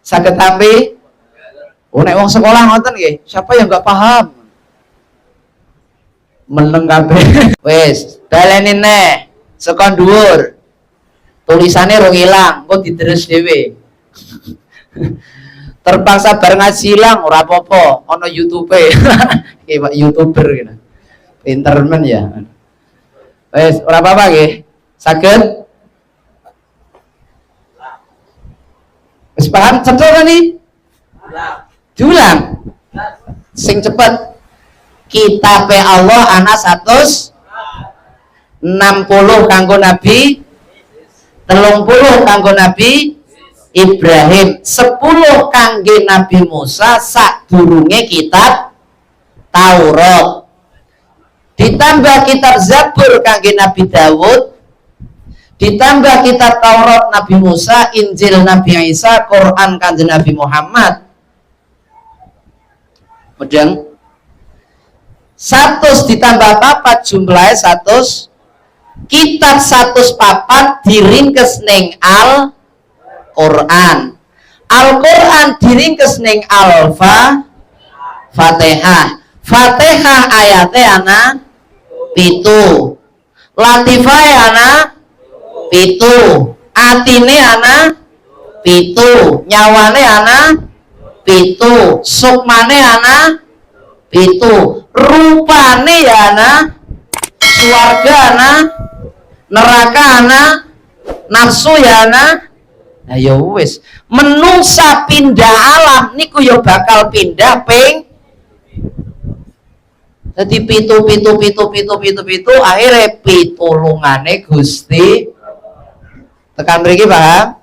Saged tampi. Oh nek wong sekolah ngoten nggih, siapa yang enggak paham? Meneng kabeh. Wis, baleni neh. Saka dhuwur. Tulisane rong ilang, engko didres dhewe. Terpaksa bar ngaji ilang ora apa-apa, ana YouTube-e. Kayak YouTuber gitu. Pinter men ya. Wis, ora apa-apa nggih. Saged? Wis paham cepet nih? Diulang. Sing cepet. Kitabe Allah ana 160 kanggo Nabi, 30 kanggo Nabi Ibrahim, 10 kangge Nabi Musa sadurunge kitab Taurat. Ditambah kitab Zabur kangge Nabi Dawud, ditambah kitab Taurat Nabi Musa, Injil Nabi Isa, Quran kanjeng Nabi Muhammad. Mudeng 100 ditambah 4 jumlahnya 100. Kitab 104 diringkes ning Al-Quran. Al-Quran diringkes ning Fatihah. Fatihah ayatnya ana 7. Latifah ana 7. Atine ana 7. Nyawane ana 7. Sukmane ana 7. Rupane ya ana, swarga ana, neraka ana, nafsu ya ana. Nah ya wis, menungsa pindah alam niku ya bakal pindah ping. Jadi pitu akhirnya pitulungane Gusti. Tekan mriki paham?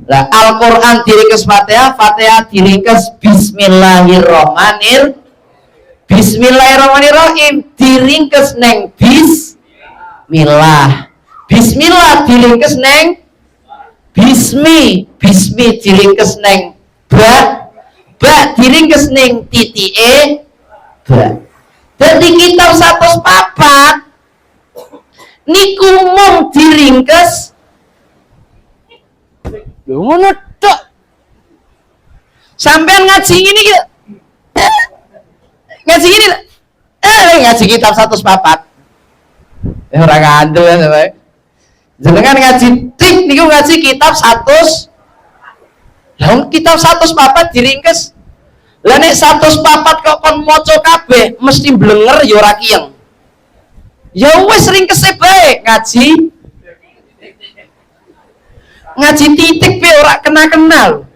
Lah Al-Qur'an diringkes Fatihah, Fatihah diringkes Bismillahirrahmanirrahim diringkes neng Bismillah. Bismillah diringkes neng Bismi diringkes neng Ba diringkes neng titike Ba. Dadi kitab 104 niku mung diringkes ngono tok. Sampean ngaji ini gitu. Ngaji ini ngaji kitab 104. Ora ngandel ya sampe. Jenengan ngaji tik niku ngaji kitab 100. Lah kitab 104 diringkes. Lah nek 104 kok kon maca kabeh mesti blenger ya ora kiyeng. Ya wis ringkese bae ngaji. Ngaji titik pe ora kenal.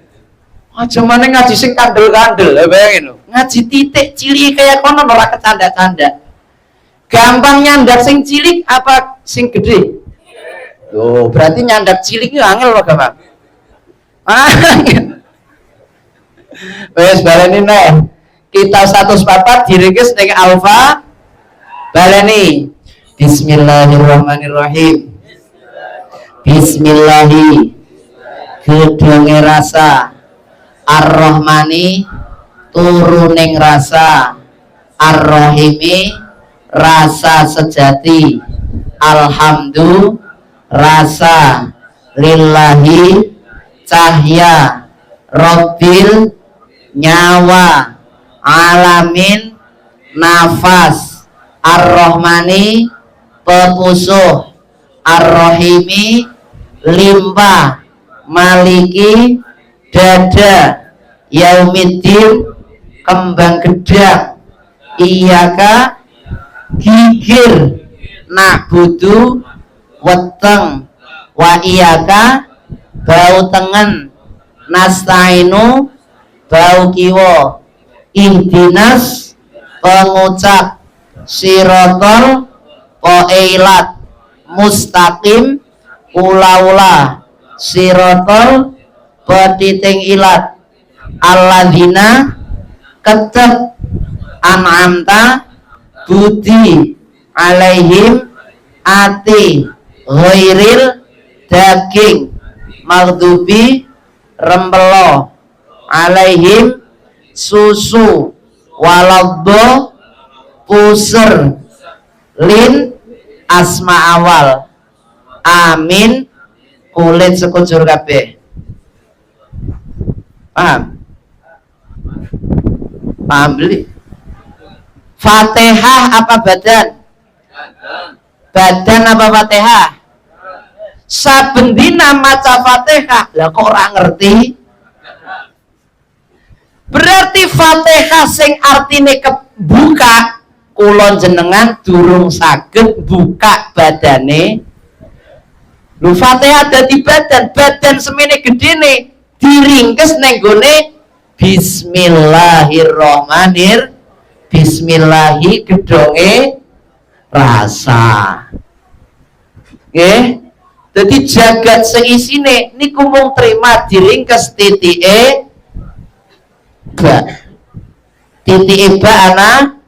Aja maneh ngaji sing kandel-kandel, bayangin lho. Ngaji titik cilik kayak kono ora kecanda-canda. Gampang nyandak sing cilik apa sing gede? Loh, berarti nyandak cilik itu angel apa gampang? Wes baleni neh. Kitab 104 diringkes ning Alfa. Baleni. Bismillahirrahmanirrahim. Bismillahi gedonge rasa Ar-Rahmani turuning rasa, Ar-Rahimi rasa sejati, Alhamdulillah rasa, Lillahi cahya, Rabbil nyawa, Alamin nafas, Ar-Rahmani pepusuh, Ar-Rahimi limpah, Maliki dada, Yaumiddin kembang gedang, Iyaka gigir, Na'budu weteng, wa iyaka bau tengen, Nasta'inu bau kiwa, Ihdinas pengucap, Sirotol poeilat, Mustaqim ula-ula, Sirotol petiting ilat, alladzina kecep, an'amta budi, alaihim ati, ghairil daging, maghdubi rempelo, alaihim susu, waladdo puser, lin asma awal, amin kulit sekujur kabeh. Paham? Paham beli? Fatihah apa badan? Badan apa Fatihah? Saben dina maca Fatihah. Lah kok ora ngerti? Berarti Fatihah sing artine kebuka, kula jenengan durung saged buka badane. Lu Fatihah dadi badan semene gedene diringkes neng gone Bismillahirrohmanirrohim. Bismillahi gedonge rasa. Nggih. Dadi jagat seisine niku mung terima diringkes titike ba. Titike ba ana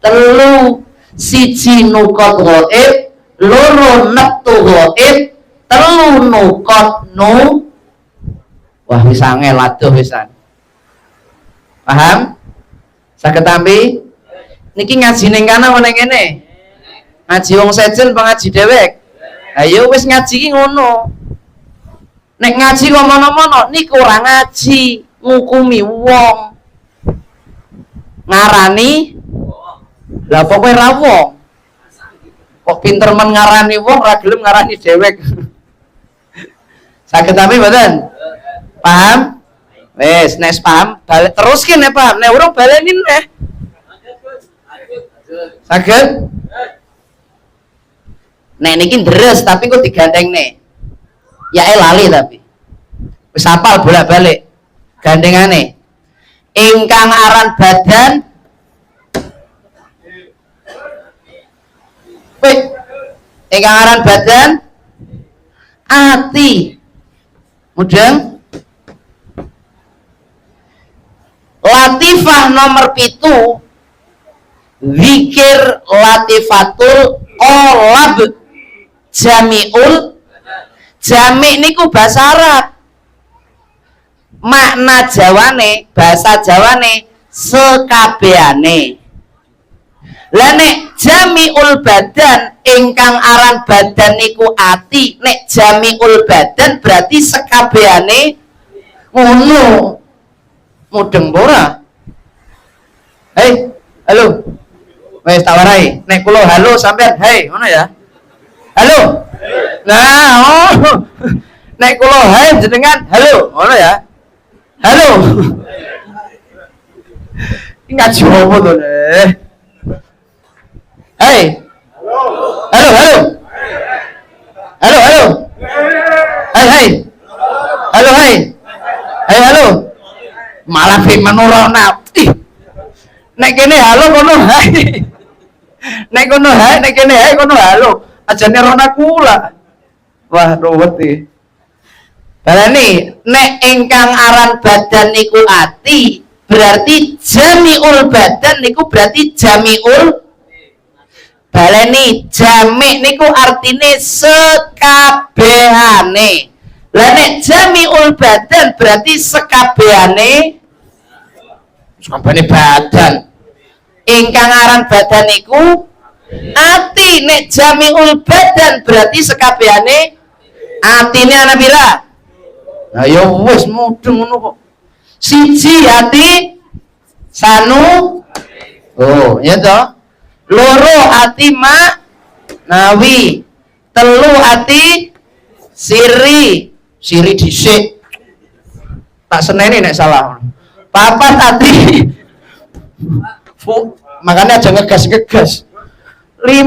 telu, siji nukot ghaib, loro neptu ghaib, telu nukot nu. Wah wis angel aduh wisan. Paham? Saged tampi? Niki ngaji ning kana apa ning kene? Ngaji wong sejen apa ngaji dhewek? Ayo wis ngaji ki ngono. Nek ngaji kok mono-mono niku ora ngaji, ngukumi wong. Ngarani lah pokoke ra wong. Kok pinter men ngarani wong ora gelem ngarani dhewek. Saged tampi mboten? Paham? Wes, nek paham, balik terus ki nek paham, nek urung baleni neh. Saged? Nek niki deres tapi kok digandengne. Ya lali tapi. Wis hafal bolak-balik. Gandengane. Ingkang aran badan Wih, ingkang aran badan ati. Mudeng. Latifah nomor 7 zikir latifatul qalab jami'ul jami' niku bahasa Arab. Makna Jawane, bahasa Jawane sekabehane. Lah nek jami'ul badan ingkang aran badan niku ati, nek jami'ul badan berarti sekabehane ngono. Mudeng ora? Hei, halo. Wes tak warai. Nek kula halo sampean, hei, ngono ya. Halo. Nah, oh. Nek kula hei jenengan halo, ngono ya. Halo. Iki ngaji opo to, Le? Hei. Halo, halo. Halo, halo. Hei, hei. Halo, hei. Hei, halo. Malah firman ora ana. Nek kene halo kono hai. Nek kono hai, nek kene hai kono halo. Ajane rona kula. Wah, ruwet iki. Balani nek ingkang aran badan niku ati, berarti jami'ul badan niku berarti jami'ul. Balani jami' niku artine sekabehane. Lah nek jami'ul badan berarti sekabehane sekabehane badan. Ingkang aran badan niku ati, nek jami'ul badan berarti sekabehane atine ana pira? Lah ya wis mudeng ngono kok. Siji ati sanu. Oh, ya toh. Loro ati ma nawi. Telu ati siri. Siri dhisik. Tak seneni nek salah. Papat ati. Makanya aja ngegas-ngegas. 5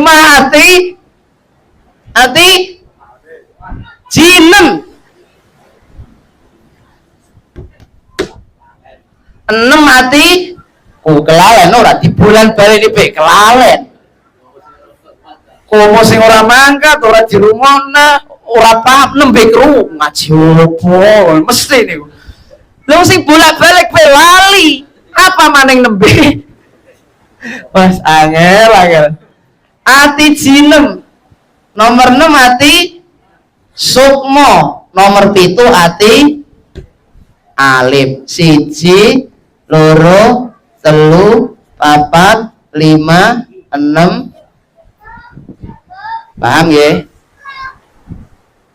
ati jinem. 6 ati kelalen ora di bulan baleni pe kelalen. Komo sing ora mangkat ora dirungokna ora paham nembe kru ngaji opo mesti niku. Lha sing bolak-balik pe lali. Apa maning nembe? Mas angel. Ati jinem. Nomor 6 ati sukmo. Nomor 7 ati alif. Siji, loro, telu, papat, 5, 6. Paham ya?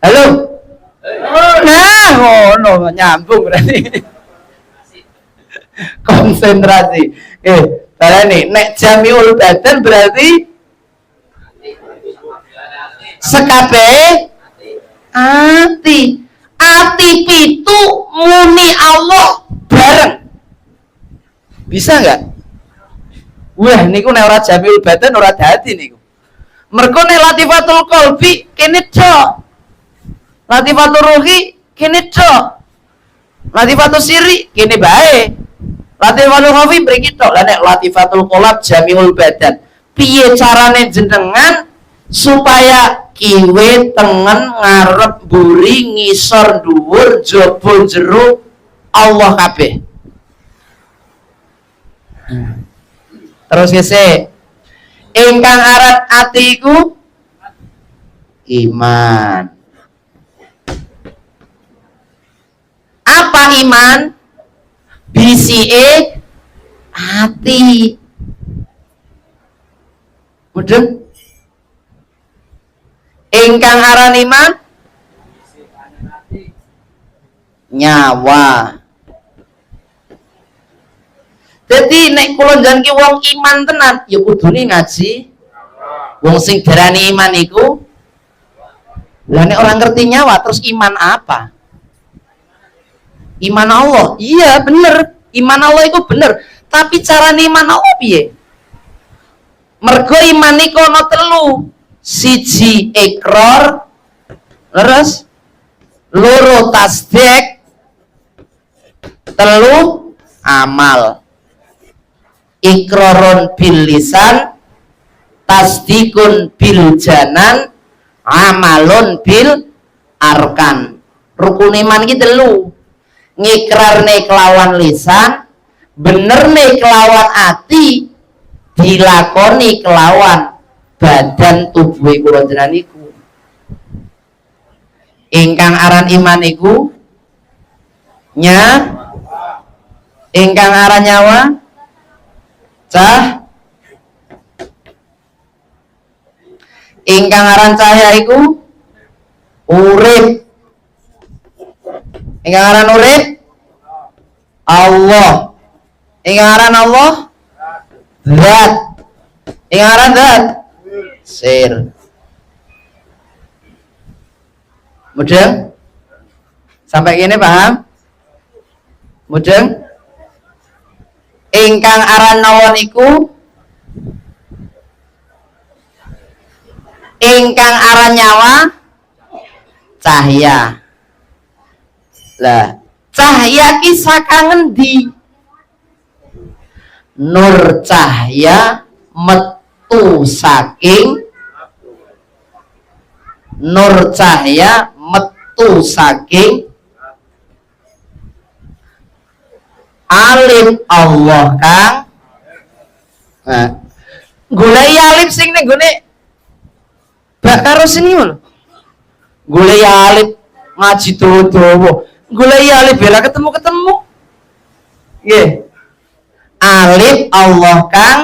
Halo? Nah, ngono nyambung berarti. Konsentrasi. Barani nek jamiul badan berarti sekabehe ati. Ati pitu muni Allah bareng. Bisa enggak? Wah, niku nek ora jamiul badan ora dadi niku. Mergo nek latifatul qalbi kene tok. Latifatul ruhi kene tok. Latifatul sirri kene bae. Latifatul khafi mriki tok. Lah nek latifatul qalb jamiul badan. Piye carane jenengan supaya kiwe tengen ngarep buri ngisor dhuwur jaba jero Allah kabeh. Terus kese ingkang aran ati iku iman. Apa iman? Bisike ati. Mudeng? Ingkang aran iman? Nyawa. Jadi nek kula njanki wong iman tenan, ya kudune ngaji. Wong sing darani iman iku, lah nek orang ngerti nyawa terus iman apa? Iman Allah. Iya bener, iman Allah itu bener. Tapi cara iman Allah piye? Mergo iman iku ana telu. Siji ikrar, terus loro tasdik, telu amal. Ikrarun bil lisan, tasdikun bil janan, amalun bil arkan. Rukun iman iki telu. Ngikrarne kelawan lisan, benerne kelawan ati, dilakoni kelawan badan tubuh kula jenengan iku. Ingkang aran iman iku ingkang aran nyawa ingkang aran cahya iku urip. Ingkang aran urip Allah. Ingkang aran Allah zat. Ingkang aran zat sir. Mudeng? Sampai gini paham? Mudeng? Ingkang aran nawon iku ingkang aran nyawa cahya. Lah, cahya ki saka ngendi? Nur cahya metu saking nur cahya metu saking alim Allah kang. Nah, golek alim sing ning gone bak karo sini lho. Golek alim ngaji dawa-dawa. Golek alim bela ketemu-ketemu. Nggih. Alim Allah kang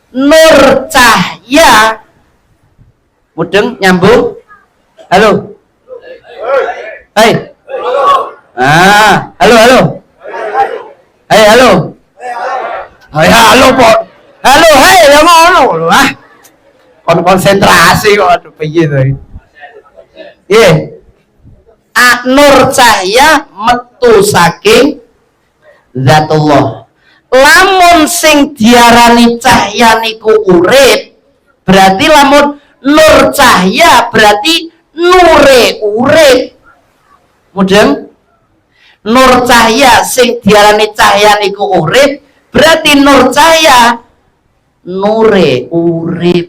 nur cahya. Mudeng nyambung. Halo. Hai. Halo. Hei, halo. Hei, halo, Pak. Halo, hei, ya ngono lho, ah. Konsentrasi kok aduh piye to iki. Nggih. Nur cahya metu saking zatullah. Lamun sing diarani cahya niku urip, berarti lamun nur cahya berarti nure urip. Mudeng? Nur cahya sing diarani cahya niku urip, berarti nur cahya nure urip.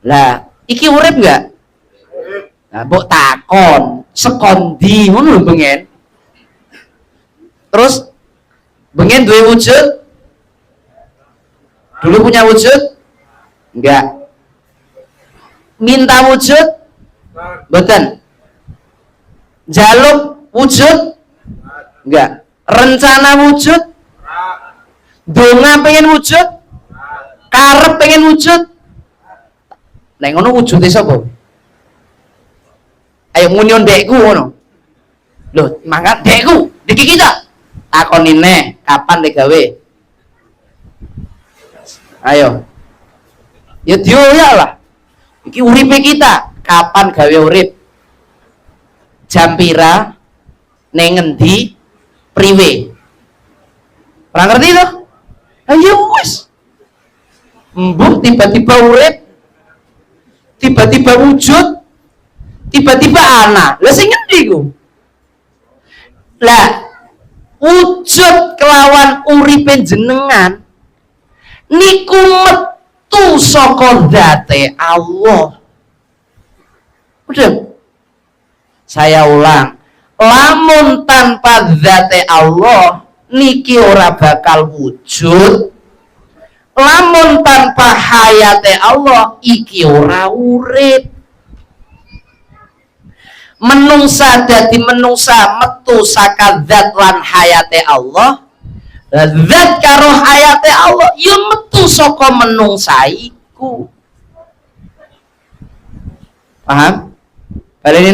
Lah, iki urip enggak? Nah, mbok takon, sekondi ngono lho bengen. Terus bengen duwe wujud? Dulu punya wujud? Enggak. Minta wujud? Mboten. Jaluk wujud? Enggak. Rencana wujud? Donga pengen wujud? Karep pengen wujud? Nek ngono wujude sapa? Ayo munyon dekku ngono. Loh, mangkat dekku, diki kita. takoni neh kapan digawe? Ayo. Ya dioyak lah. Iki uripe kita, kapan gawe urip? Jam pira? Ning ngendi? Priwe? Ora ngerti to? Ayo wis. Mbok tiba-tiba urip, tiba-tiba wujud, tiba-tiba anak. Lah sing ngendi ku? Lah wujud kelawan uripe jenengan niku metu saka zate Allah. Udah. Saya ulang, lamun tanpa zate Allah niki ora bakal wujud. Lamun tanpa hayate Allah iki ora urip. Menungsa dadi menungsa metu saka zat lan hayate Allah. Zat karo hayate Allah ya metu saka menungsa iku. Paham? Baleni